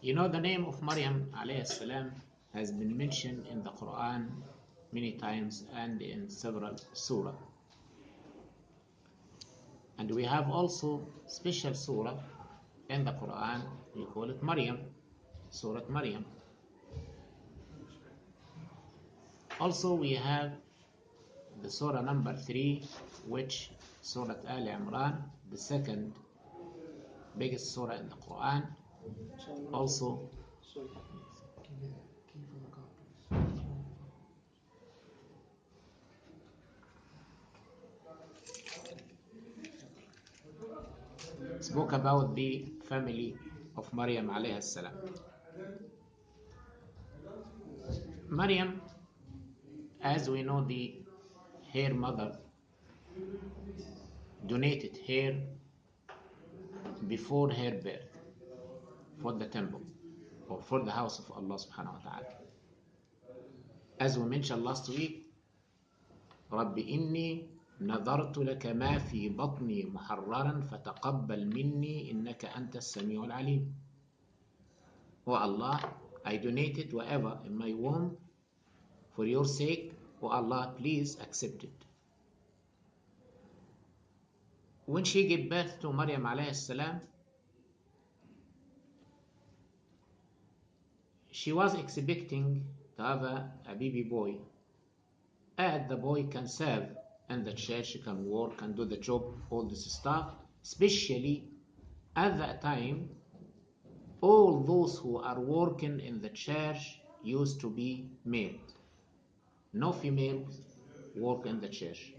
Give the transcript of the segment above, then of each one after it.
You know, the name of Maryam alayhi salam has been mentioned in the Quran many times and in several surah. And we have also special surah in the Quran. We call it Maryam, Surah Maryam. Also, we have the surah number 3, which Surah Al Imran, the second biggest surah in the Quran. Also, spoke about the family of Maryam alayhi salam. Maryam, as we know, her mother donated her before her birth for the temple or for the house of Allah subhanahu wa ta'ala. As we mentioned last week, رب إني نذرت لك ما في بطني محررا فتقبل مني إنك أنت السميع العليم. Oh Allah, I donated whatever in my womb for your sake. Oh Allah, please accept it. When she gave birth to Maryam alayhi salam, she was expecting to have a baby boy, and the boy can serve in the church, can work, can do the job, all this stuff. Especially at that time, all those who are working in the church used to be male. No females work in the church.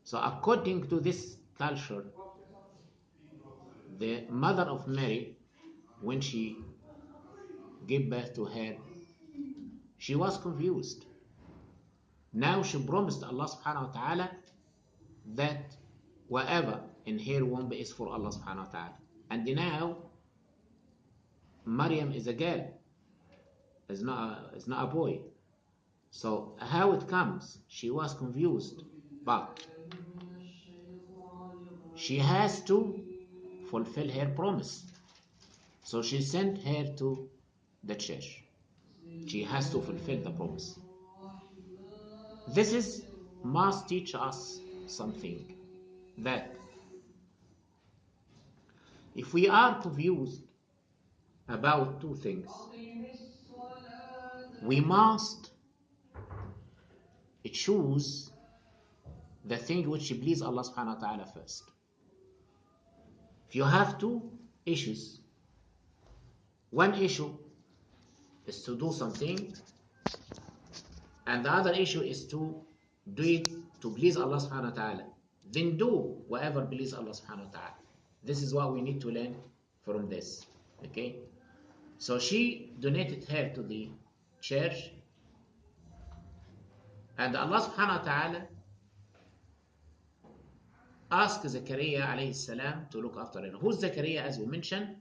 So according to this culture, the mother of Mary, when she gave birth to her, she was confused. Now she promised Allah subhanahu wa ta'ala that whatever in her womb is for Allah subhanahu wa ta'ala. And now Maryam is a girl, is not a boy. So how it comes? She was confused, but she has to fulfill her promise. So she sent her to the church. She has to fulfill the promise. This must teach us something, that if we are confused about two things, we must choose the thing which please Allah subhanahu wa ta'ala first. If you have two issues, one issue is to do something and the other issue is to do it to please Allah subhanahu wa ta'ala, then do whatever please Allah subhanahu wa ta'ala. This is what we need to learn from this. Okay, so she donated her to the church, and Allah subhanahu wa ta'ala asked Zakaria alayhi salam to look after her. Who's Zakaria? As we mentioned,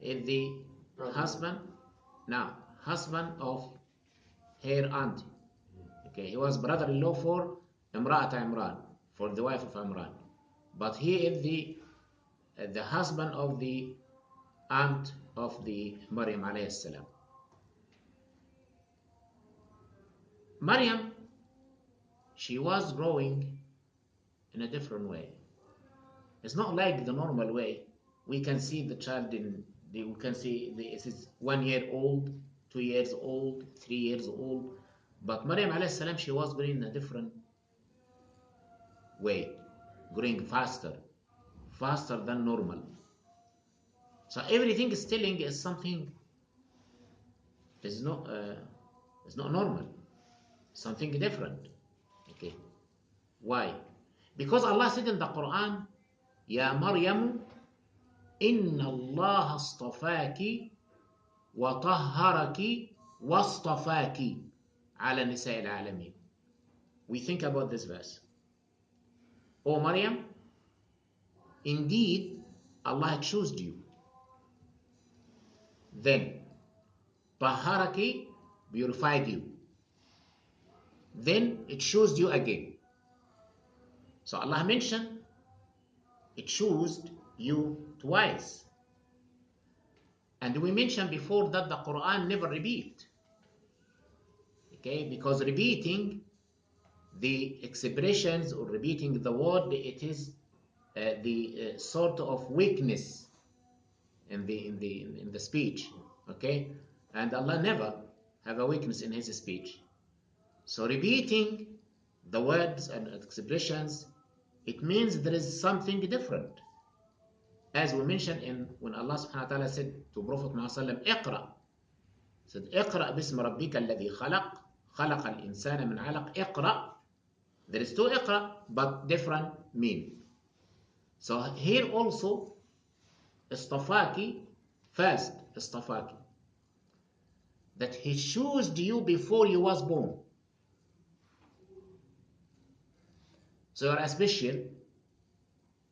is the husband of her aunt. Okay, he was brother-in-law for Imra'at Imran, for the wife of Imran, but he is the husband of the aunt of the Maryam alayhi salam. Maryam, she was growing in a different way. It's not like the normal way. We can see the child we can see it is 1 year old, 2 years old, 3 years old. But Maryam alayhi salam, she was growing in a different way, growing faster than normal. So everything is telling is something is not normal, something different. Okay, why? Because Allah said in the Quran, Ya Maryam, inna Allah astafaki wa tahharaki wa astafaki ala nisa'il alamin. We think about this verse. O Maryam, indeed Allah chose you. Then tahharaki, purified you. Then it chose you again. So Allah mentioned it chose you twice. And we mentioned before that the Quran never repeat. Okay, because repeating the expressions or repeating the word, it is the sort of weakness in the speech. Okay, and Allah never have a weakness in His speech. So repeating the words and expressions, it means there is something different. As we mentioned when Allah subhanahu wa ta'ala said to Prophet Muhammad اقرأ, said اقرأ باسم ربك الذي خلق الإنسان من علق. اقرأ, there is two اقرأ but different meaning. So here also اصطفاكي, first اصطفاكي, that He chose you before you was born. So you are special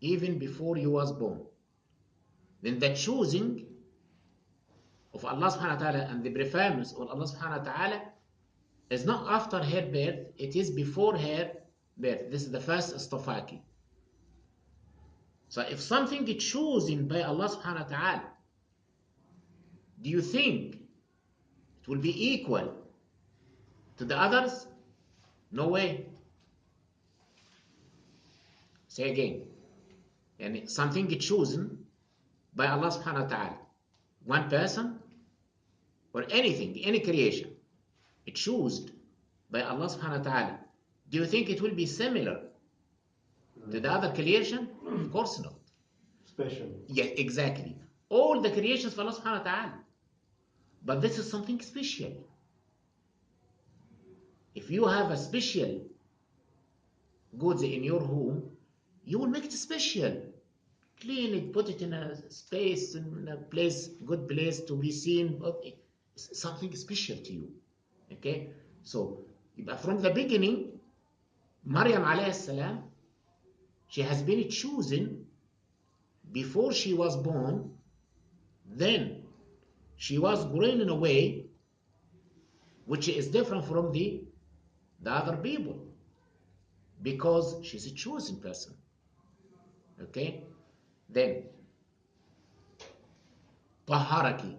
even before you was born. Then the choosing of Allah subhanahu wa ta'ala and the preference of Allah subhanahu wa ta'ala is not after her birth, it is before her birth. This is the first istafaki. So if something is chosen by Allah subhanahu wa ta'ala, do you think it will be equal to the others? No way. Say again. And something is chosen by Allah subhanahu wa ta'ala. One person or anything, any creation, it's chosen by Allah subhanahu wa ta'ala. Do you think it will be similar to the other creation? Of course not. Special. Yes, exactly. All the creations of Allah subhanahu wa ta'ala. But this is something special. If you have a special goods in your home, you will make it special. Clean it, put it in a space, in a place, good place to be seen. It's something special to you. Okay? So, from the beginning, Maryam alayhi salam, she has been chosen before she was born. Then she was growing in a way which is different from the other people, because she's a chosen person. Okay? Then taharaki.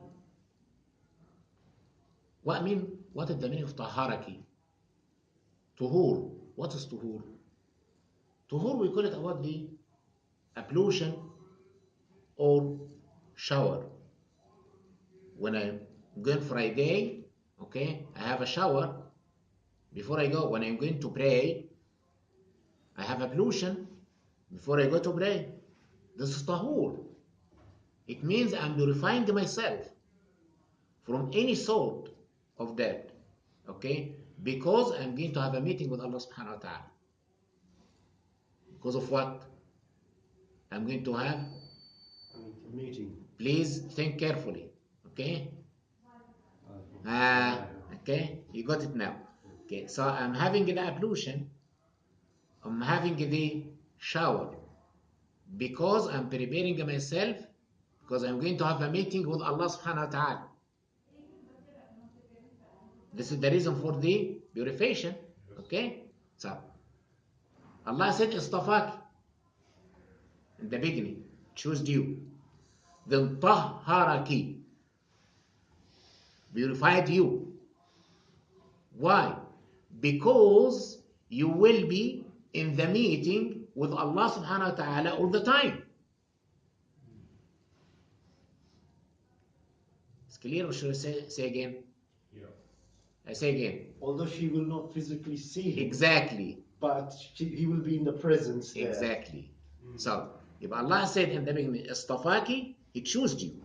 What is the meaning of taharaki? Tuhur. What is tuhur? Tuhur, we call it about the ablution or shower. When I'm going for a day, okay, I have a shower before I go. When I'm going to pray, I have ablution before I go to pray. This is tahur. It means I'm purifying myself from any sort of that, okay, because I'm going to have a meeting with Allah subhanahu wa ta'ala. Because of what? I'm going to have a meeting. Please think carefully, okay? Okay, you got it now. Okay, so I'm having an ablution, I'm having the shower, because I'm preparing myself, because I'm going to have a meeting with Allah subhanahu wa ta'ala. This is the reason for the purification, okay? So, Allah said, istafaki, in the beginning, chose you. Then tahharaki, purified you. Why? Because you will be in the meeting with Allah subhanahu wa ta'ala all the time. It's clear, or should I say again? Yeah. I say again. Although she will not physically see him. Exactly. But he will be in the presence there. Exactly. So, if Allah said in the beginning, istafaki, He chose you.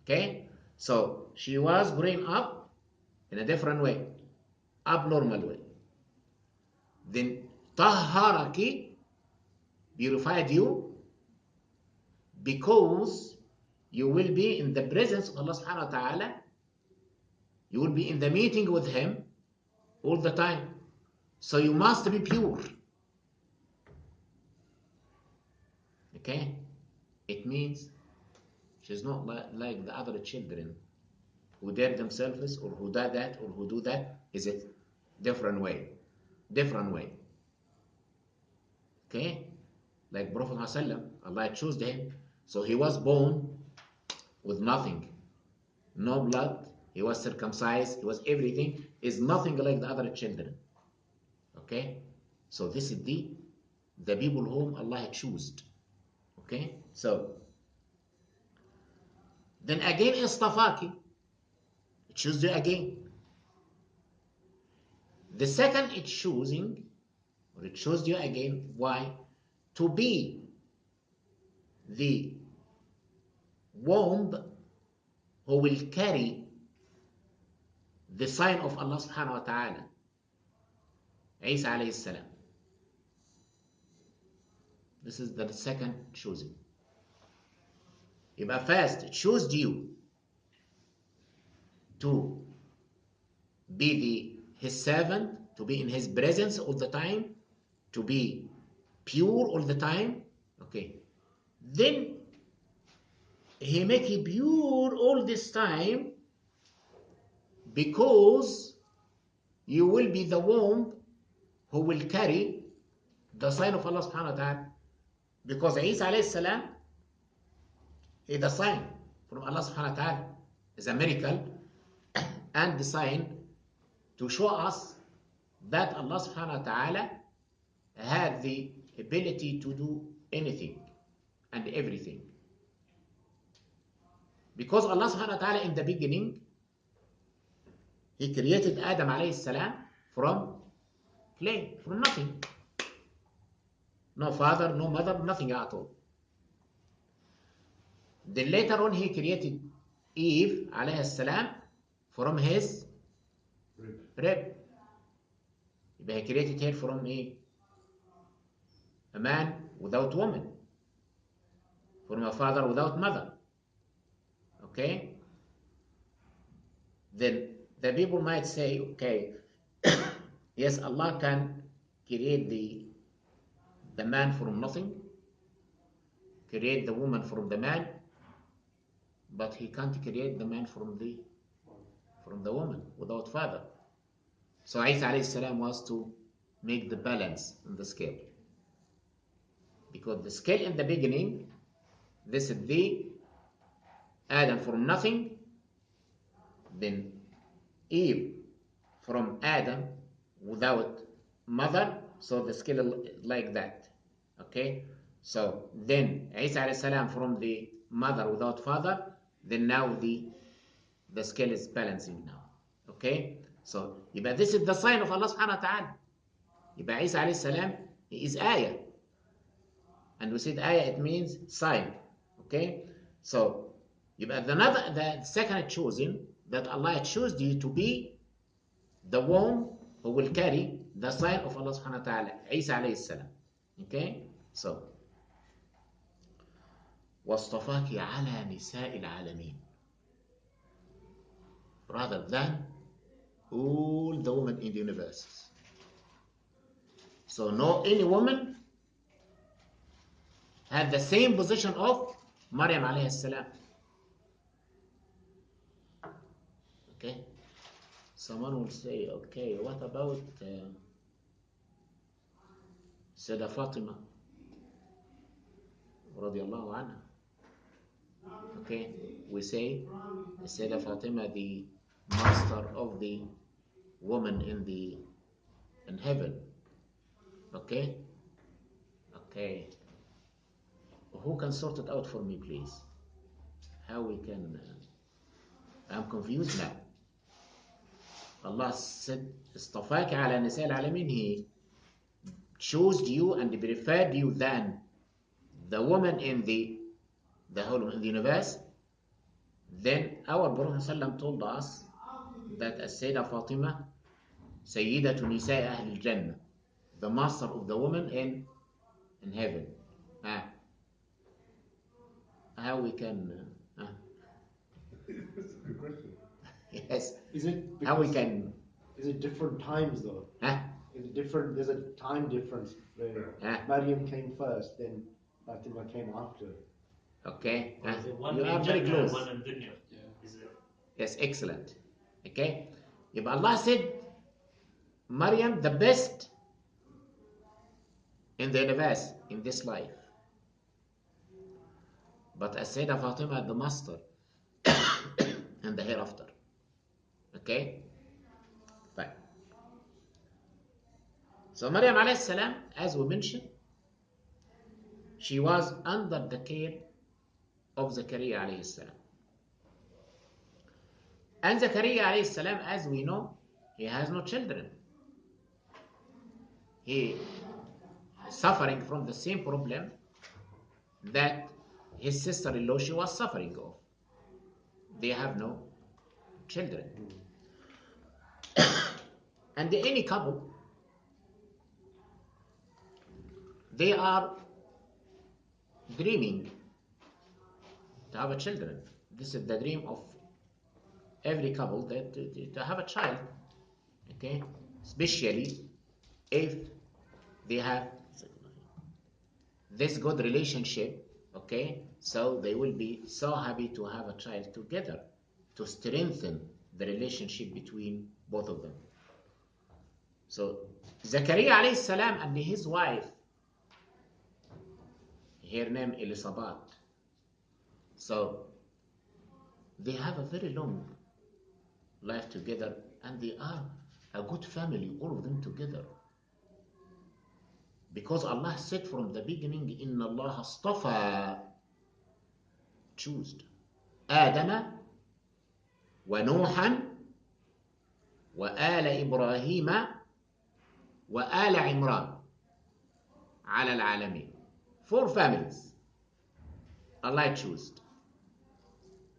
Okay? So, she was growing up in a different way, abnormal way. Then, tahharaki, purified you, because you will be in the presence of Allah subhanahu wa ta'ala. You will be in the meeting with Him all the time. So you must be pure. Okay? It means she's not like the other children who dare themselves, or who do that, or who do that. Is it different way? Different way. Okay? Like Prophet Muhammad, Allah chose him. So he was born with nothing, no blood. He was circumcised. He was everything. Is nothing like the other children. Okay, so this is the people whom Allah had chosen. Okay, so then again istafaki, choose you again. The second it's choosing, or it chose you again. Why? To be the womb who will carry the sign of Allah subhanahu wa ta'ala, Isa alayhi salam. This is the second choosing. يبقى first chose you to be his servant, to be in his presence all the time, to be pure all the time. Okay, then he make you pure all this time because you will be the womb who will carry the sign of Allah subhanahu wa ta'ala, because Isa alayhi salam is the sign from Allah subhanahu wa ta'ala, is a miracle and the sign to show us that Allah subhanahu wa ta'ala had the ability to do anything and everything. Because Allah subhanahu wa ta'ala in the beginning, He created Adam alayhi salam from clay, from nothing. No father, no mother, nothing at all. Then later on He created Eve alayhi salam from his rib. He created her from a man without woman, from a father without mother. Okay? Then the people might say, okay, yes, Allah can create the man from nothing, create the woman from the man, but He can't create the man from the woman without father. So Isa alayhi salam was to make the balance in the scale. Because the scale in the beginning, this is the Adam from nothing, then Eve from Adam without mother, so the scale like that. Okay, so then Isa alayhi salam from the mother without father, then now the scale is balancing now. Okay, so يبقى this is the sign of Allah subhanahu wa ta'ala. يبقى Isa alayhi salam is ayah, and we said ayah, it means sign. Okay, so يبقى the second choosing, that Allah chose you to be the one who will carry the sign of Allah subhanahu wa ta'ala, Isa alayhi salam. Okay, so واصطفاك على نساء العالمين, rather than all the women in the universe. So no any woman had the same position of Maryam alayhi salam. Okay, someone will say, okay, what about Sayyidah Fatima radiallahu anha? Okay, we say Sayyidah Fatima, the master of the woman in heaven. Okay, who can sort it out for me, please? How we can? I'm confused now. Allah said, "Istafaka ala nisa al-alamin." He chose you and preferred you than the woman in the whole in the universe. Then our Prophet ﷺ told us that as-Sayyidah Fatima, Sayyidatu Nisa'i Ahl al-Jannah, the master of the woman in heaven. How we can? That's a good question. Yes. Is it How we can? Is it different times though? Is it different? There's a time difference where Maryam came first, then Fatima came after. Okay. One You in are very Jannah and close. one in Dunya. Is it? Yes, excellent. Okay. If Allah said Maryam the best in the universe in this life, but as Sayyidah Fatima the master, in the hereafter. Okay? Fine. So Maryam alayhi salam, as we mentioned, she was under the care of Zakaria alayhi salam. And Zakaria alayhi salam, as we know, he has no children. He is suffering from the same problem that his sister-in-law she was suffering of. They have no children. And any couple, they are dreaming to have a children. This is the dream of every couple, that to have a child. Okay, especially if they have this good relationship. Okay, so they will be so happy to have a child together, to strengthen the relationship between both of them. So Zakaria alayhi salam and his wife, her name Elizabeth, so they have a very long life together, and they are a good family, all of them together. Because Allah said from the beginning, Inna Allah astafa, chose Adama wa Nuhan wa ala Ibrahima wa ala Imran ala al-alamin. 4 families Allah chose.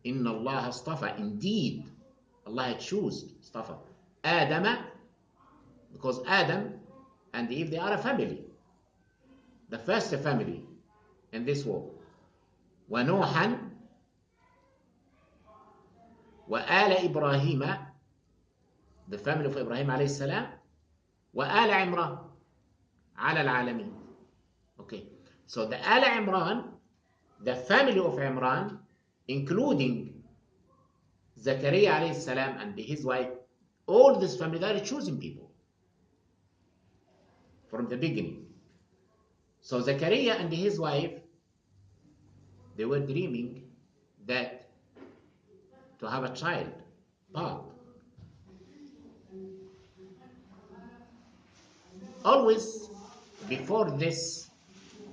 Inna Allah astafa, indeed Allah chose, astafa Adama, because Adam and Eve, they are a family, the first family in this world. Wa Nuhan wa ala Ibrahima, the family of Ibrahim alayhi salam, wa ala Imran ala al-alamin. Okay, so the ala Imran, the family of Imran, including Zakaria alayhi salam and his wife, all this family, they are choosing people from the beginning. So Zakaria and his wife, they were dreaming that to have a child, but always before this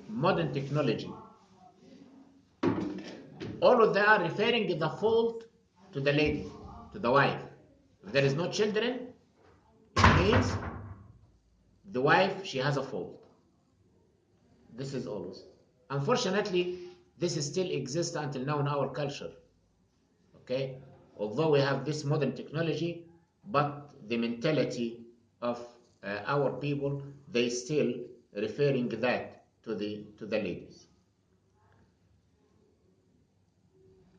modern technology, all of them are referring the fault to the lady, to the wife. If there is no children, it means the wife, she has a fault. This is always. Unfortunately, this still exists until now in our culture. Okay? Although we have this modern technology, but the mentality of our people, they still referring that to the ladies.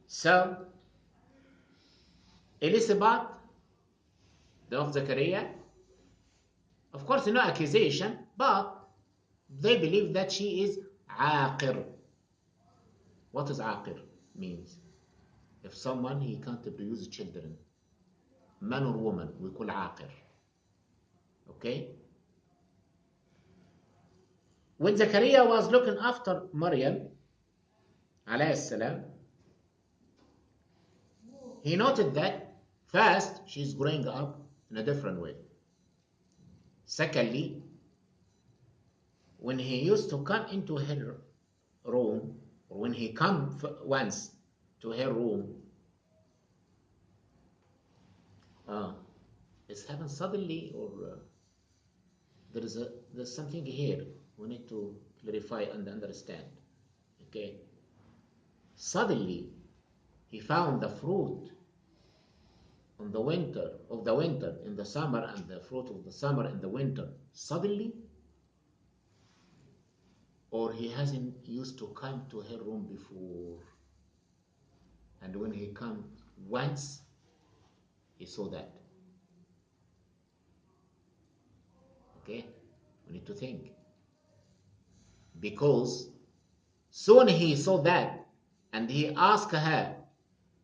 So Elizabeth, the of Zakaria, of course no accusation, but they believe that she is aqir. What does aqir means? If someone he can't produce children, man or woman, we call aqir. Okay? When Zakaria was looking after Maryam alayhi salam, he noted that first, she's growing up in a different way. Secondly, when he used to come into her room, or when he come once to her room, it's happened suddenly, or there's something here we need to clarify and understand. Okay, suddenly he found the fruit on the winter in the summer, and the fruit of the summer in the winter suddenly, or he hasn't used to come to her room before, and when he come once, he saw that. Okay, we need to think, because soon he saw that, and he asked her,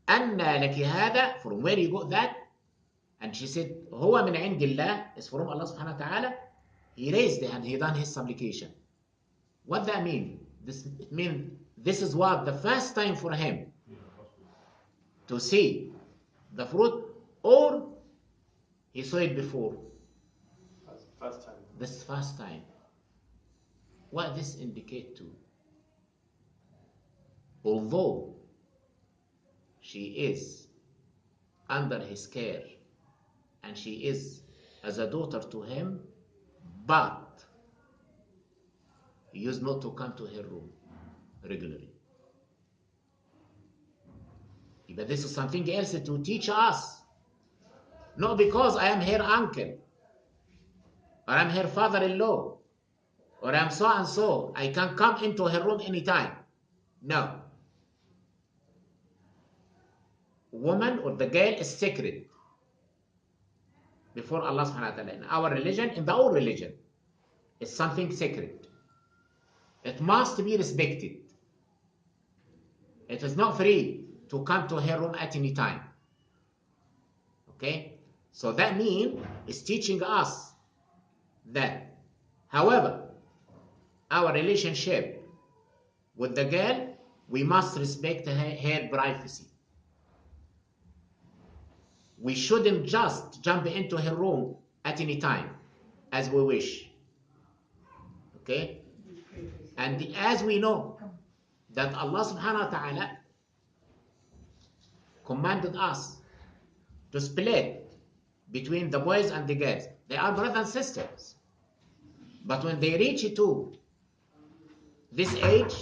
"Anna laki hada?" From where you got that? And she said, "Huwa min indillah," is from Allah subhanahu wa ta'ala. He raised the hand, he done his supplication. What that mean? It means this is what the first time for him to see the fruit, or he saw it before? First time. This first time. What this indicate to? Although she is under his care and she is as a daughter to him, but he used not to come to her room regularly. But this is something else to teach us. Not because I am her uncle, or I'm her father-in-law, or I'm so and so, I can come into her room anytime. No. Woman or the girl is sacred before Allah subhanahu wa ta'ala. In our religion, in the old religion, it's something sacred. It must be respected. It is not free to come to her room at any time. Okay? So that means it's teaching us that, however, our relationship with the girl, we must respect her privacy. We shouldn't just jump into her room at any time as we wish. Okay? And as we know that Allah subhanahu wa ta'ala commanded us to split between the boys and the girls. They are brothers and sisters. But when they reach to this age,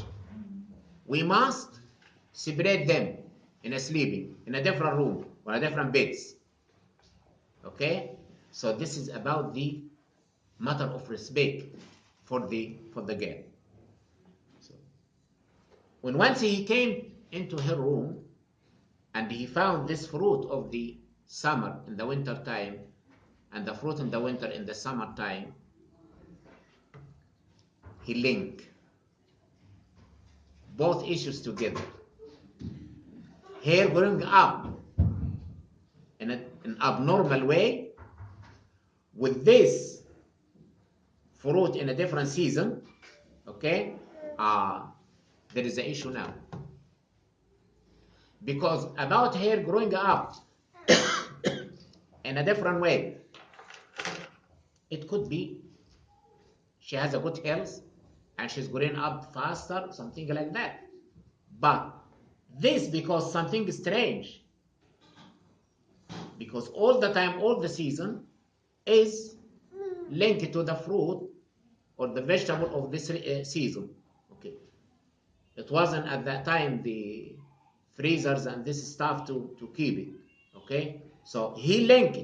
we must separate them in a sleeping, in a different room, or a different beds. Okay? So this is about the matter of respect for the girl. So, when once he came into her room and he found this fruit of the summer in the winter time and the fruit in the winter in the summer time, he linked both issues together. Hair growing up in an abnormal way with this fruit in a different season, okay? There is an issue now. Because about hair growing up in a different way, it could be she has a good health and she's growing up faster, something like that. But this, because something strange, because all the time, all the season is linked to the fruit or the vegetable of this season. Okay, it wasn't at that time the freezers and this stuff to keep it. Okay, so he linked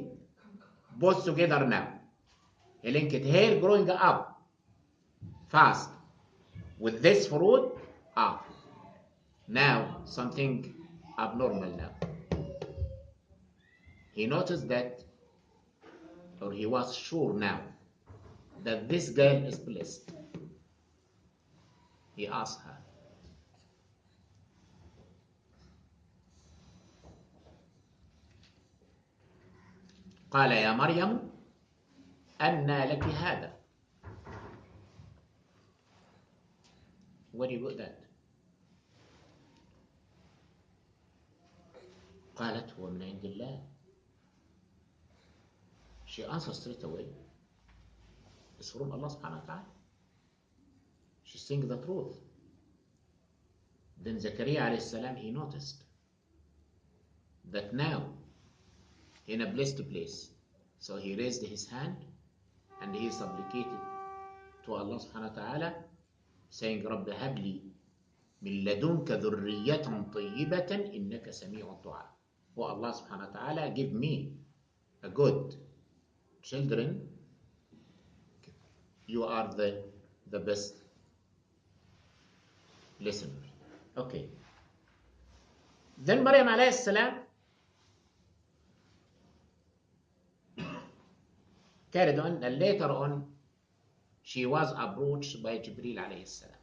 both together now. He linked hair growing up fast with this fruit. Now something abnormal now. He noticed that, or he was sure now, that this girl is blessed. He asked her, قال يا مريم أنى لك هذا. Where do you got that? قالت هو من عند الله. She answered straight away, it's from Allah subhanahu wa ta'ala. She's saying the truth. Then Zakaria alayhi salam, he noticed that now in a blessed place. So he raised his hand and he supplicated to Allah subhanahu wa ta'ala, saying, رب هب لي من لدنك ذرية طيبة إنك سميع الدعاء. Oh Allah subhanahu wa ta'ala, give me a good children. You are the best listener. Okay. Then Maryam alayhi salam carried on, and later on she was approached by Jibreel alayhi salam.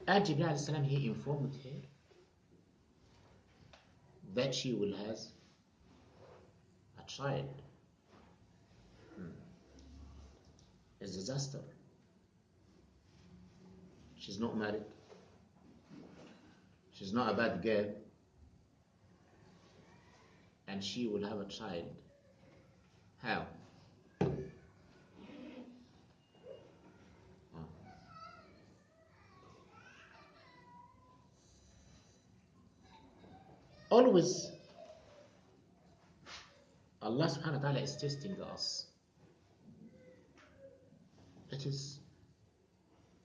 And Jibreel alayhi salam, he informed her that she will have a child. A disaster. she's not married, she's not a bad girl, and she will have a child. How? Always Allah subhanahu wa ta'ala is testing us. It is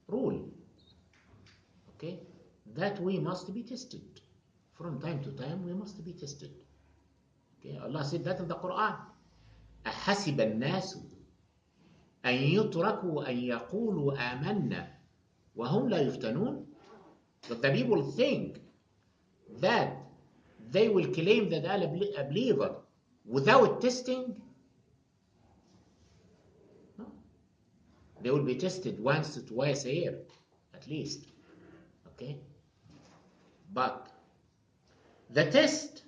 rule, okay, that we must be tested. From time to time we must be tested. Okay, Allah said that in the Quran. أحسب الناس أن يتركوا أن يقولوا آمنا وهم لا يفتنون. That the people think that they will claim that they are a believer without testing. No. They will be tested once, twice a year, at least. Okay? But the test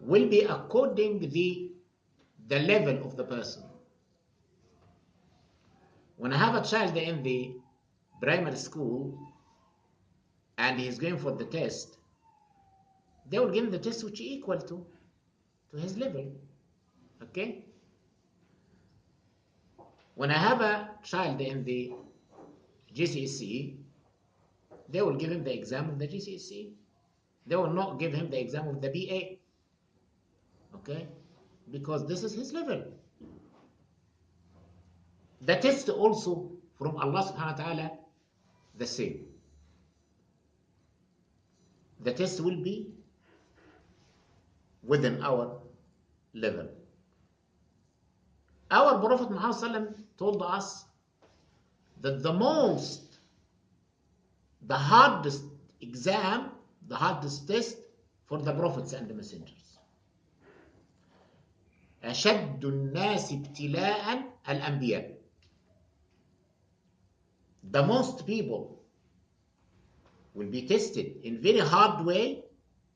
will be according the level of the person. When I have a child in the primary school and he's going for the test, they will give him the test which is equal to his level. Okay? When I have a child in the GCSE, they will give him the exam of the GCSE. They will not give him the exam of the BA. Okay? Because this is his level. The test also from Allah subhanahu wa ta'ala, the same. The test will be within our level. Our Prophet Muhammad told us that the hardest exam, the hardest test for the prophets and the messengers. أشد الناس ابتلاء الأنبياء. The most people will be tested in very hard way,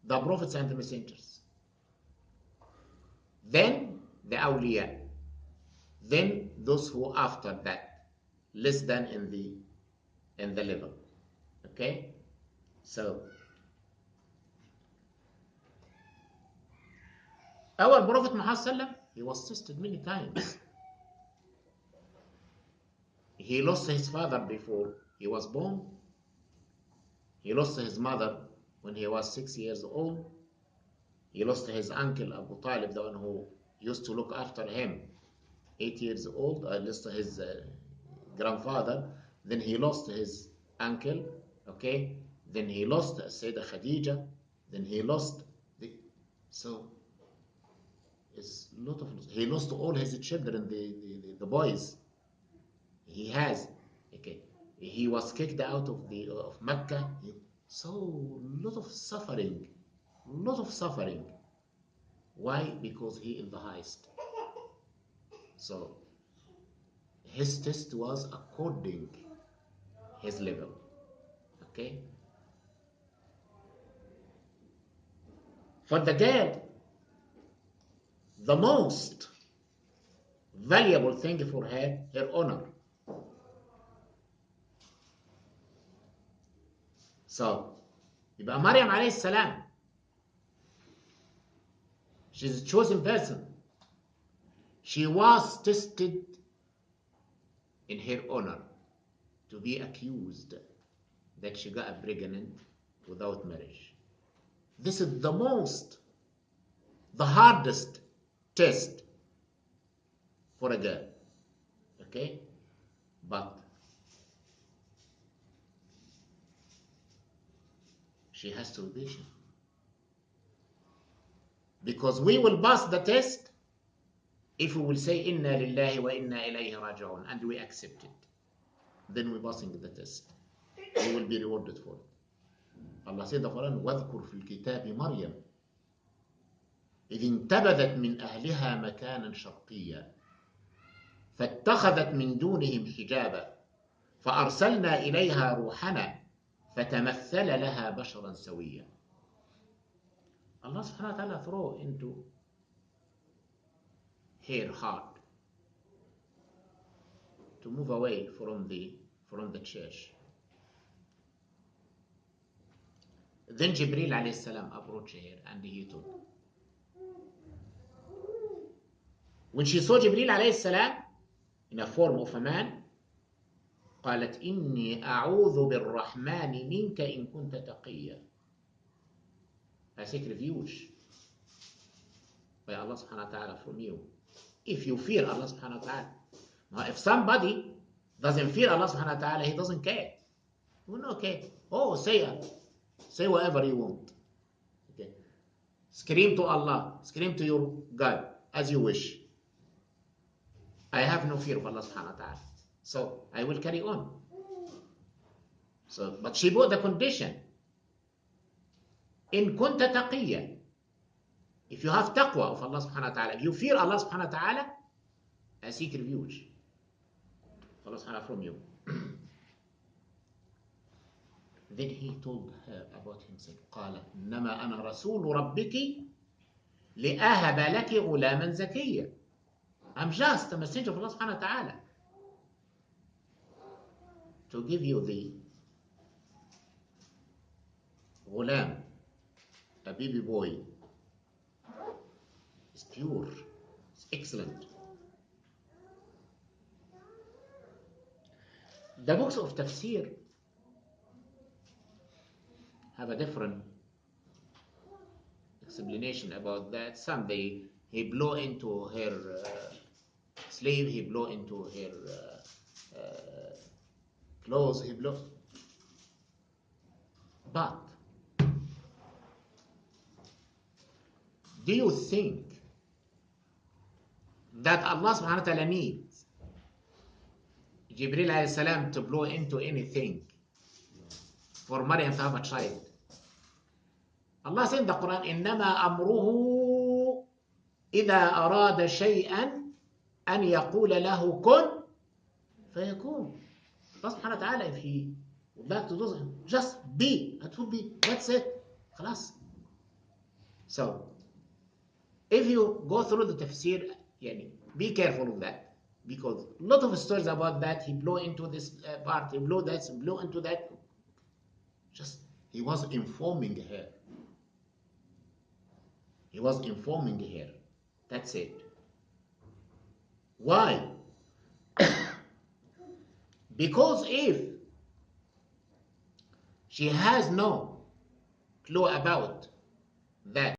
the prophets and the messengers. Then the awliya. Then those who after that, less than in the level. Okay? So our Prophet Muhammad, he was tested many times. He lost his father before he was born. He lost his mother when he was 6 years old. He lost his uncle Abu Talib, the one who used to look after him, 8 years old. Lost his grandfather. Then he lost his uncle. Okay. Then he lost Sayyidah Khadija. Then he lost so it's a lot of. He lost all his children, the boys. He has. Okay. He was kicked out of Mecca. So lot of suffering. Why? Because he is the highest. So his test was according his level. Okay. For the girl, the most valuable thing for her honor. So, يبقى Maryam alayhi salam, she's a chosen person. She was tested in her honor to be accused that she got pregnant without marriage. This is the hardest test for a girl. Okay? But she has to be patient. Because we will pass the test if we will say Inna lillahi wa inna ilayhi raji'un and we accept it. Then we're passing the test. We will be rewarded for it. Allah said in the Quran, وَاذْكُرْ فِي الْكِتَابِ مَرْيَمَ إِذِ انْتَبَذَتْ مِنْ أَهْلِهَا مَكَانًا شَرْقِيًّا فَاتَّخَذَتْ مِنْ دُونِهِمْ حِجَابًا فَأَرْسَلْنَا إِلَيْهَا رُوحَنَا فَتَمَثَّلَ لَهَا بَشَرًا سَوِيًّا. Allah subhanahu wa ta'ala throw into her heart to move away from the church. Then Jibril alayhi salam approached her and he told her. When she saw Jibril alayhi salam in a form of a man, قالت إني أعوذ بالرحمن منك إن كنت تقيا. I seek refuge by Allah subhanahu wa ta'ala from you, if you fear Allah subhanahu wa ta'ala. Now if somebody doesn't fear Allah subhanahu wa ta'ala, he doesn't care. Okay, oh, say whatever you want. Okay, scream to Allah, scream to your God as you wish. I have no fear of Allah subhanahu wa ta'ala, so I will carry on. So, but she put the condition, in kunta taqiyya, if you have taqwa of Allah subhanahu wa ta'ala, if you fear Allah subhanahu wa ta'ala, I seek refuge Allah subhanahu wa ta'ala from you. Then he told her about himself. قال إنما أنا رسول ربك لأهب لك غلاما زكيا. I'm just a messenger of Allah subhanahu wa ta'ala to give you the ghulam, a baby boy. It's pure, it's excellent. The books of tafsir have a different explanation about that. Some he blow into her slave, he blow into her clothes, he blow. But do you think that Allah subhanahu wa ta'ala needs Jibril alayhi salam to blow into anything for Maryam to have a child? Allah said in the Quran, إِنَّمَا أَمْرُهُ إِذَا أَرَادَ شَيْئًا أَنْ يَقُولَ لَهُ كُنْ فَيَكُونُ. Allah subhanahu wa ta'ala, if he would like to do something, just be, it will be, that's it, خلاص. So, if you go through the tafsir, be careful of that, because a lot of stories about that, he blew into this part, he blew that, blew into that. Just, he was informing her. He was informing her. That's it. Why? Because if she has no clue about that,